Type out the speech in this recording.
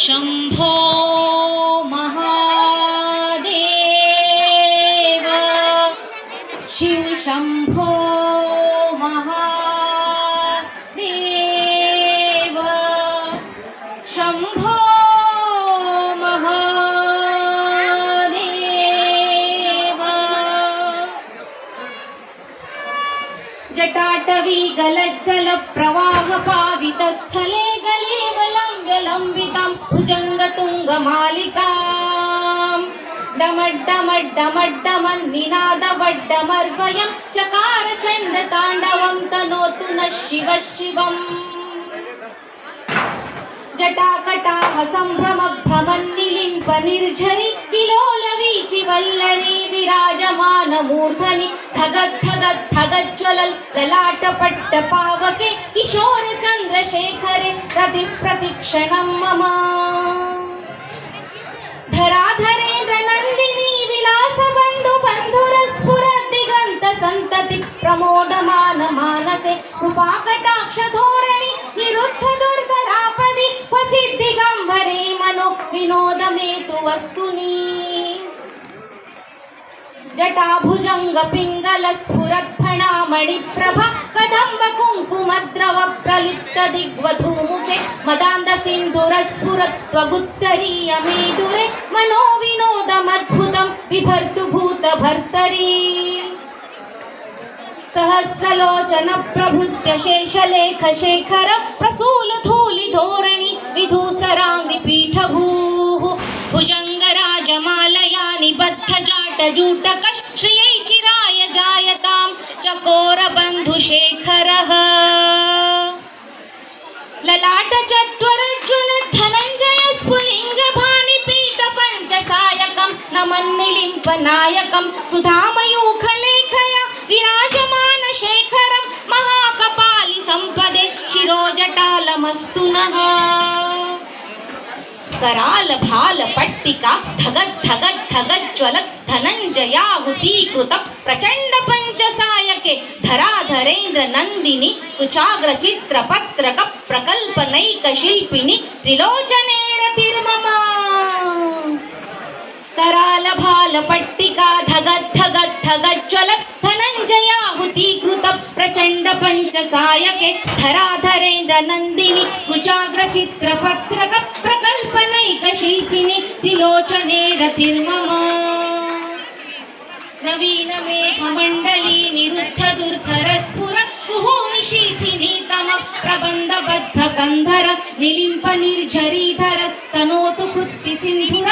शंभो महादेव शिव शंभो महादेव शंभो महादेव जटाटवी गलज्जल प्रवाह पावितस्थले लंबितां भुजङ्गतुङ्गमालिकां डमड्डमड्डमड्डमन्निनादवड्डमर्वयं चकार चण्डताण्डवं तनोतु नः शिवः शिवम् जटाकटाह सम्भ्रमभ्रमन्निलिम्प निर्झरि विलोलवीचि वल्लरी विराजमानमूर्धनि धगद्धगद्धगज्ज्वलल् ललाटपट्टपावके किशोर चन्द्रशेखरे रतिप्रतिक्षणं मम धराधरेन्द्र नन्दिनी विलासबन्धु बन्धुरस्फुरद्दिगन्त सन्तति प्रमोदमान मानसे कृपाकटाक्षधोरणि निरुद्ध दुर्धरापदि क्वचित् दिगम्बरे मनो विनोदमेतु वस्तुनि जटाभुजंग पिंगल स्फुरत्फणामणिप्रभा कदम्ब कुङ्कुमद्रव प्रलिप्त दिग्वधूमुखे मदान्द सिन्धुरस्फुरत् त्वगुत्तरीय मेदुरे मनो विनोदमद्भुतं बिभर्तु भूतभर्तरी सहस्रलोचन प्रभृत्य शेषलेख शेखर प्रसूल धूलि धोरणि विधूसराङ्गि पीठभूः भुजङ्गराजमालया निबद्ध जाटजूटकश् श्रियै चिराय जायतां चकोरबन्धुशेखरः ललाट चत्वरज्वल धनञ्जय स्फुलिङ्गभानि पीत पञ्चसायकं नमन्निलिम्प नायकं सुधामयूखलेखया विराजमान शेखरं महाकपालि सम्पदे शिरोजटालमस्तु नः कराल भाल पट्टिका धगत् धगत् धगज्ज्वलत् धनञ्जयाहुतीकृत प्रचण्ड पञ्चसायके धराधरेन्द्र नन्दिनी कुचाग्र चित्रपत्रक प्रकल्पनैक शिल्पिनी त्रिलोचने रतिर्मम कराल भाल पट्टिका धगत् धगत् धगज्ज्वलत् धनञ्जयाहुतीकृत प्रचण्ड पञ्चसायके धराधरेन्द्र नन्दिनी कुचाग्र चित्रपत्रक प्रकल्पनैक शिल्पिनी त्रिलोचने रतिर्मम नवीन मेघमण्डली निरुद्ध दुर्धर स्फुरत् कुहूनिशीथिनी तमः प्रबन्धबद्ध गन्धर निलिम्प निर्झरीधर तनोतु कृत्ति सिन्धुर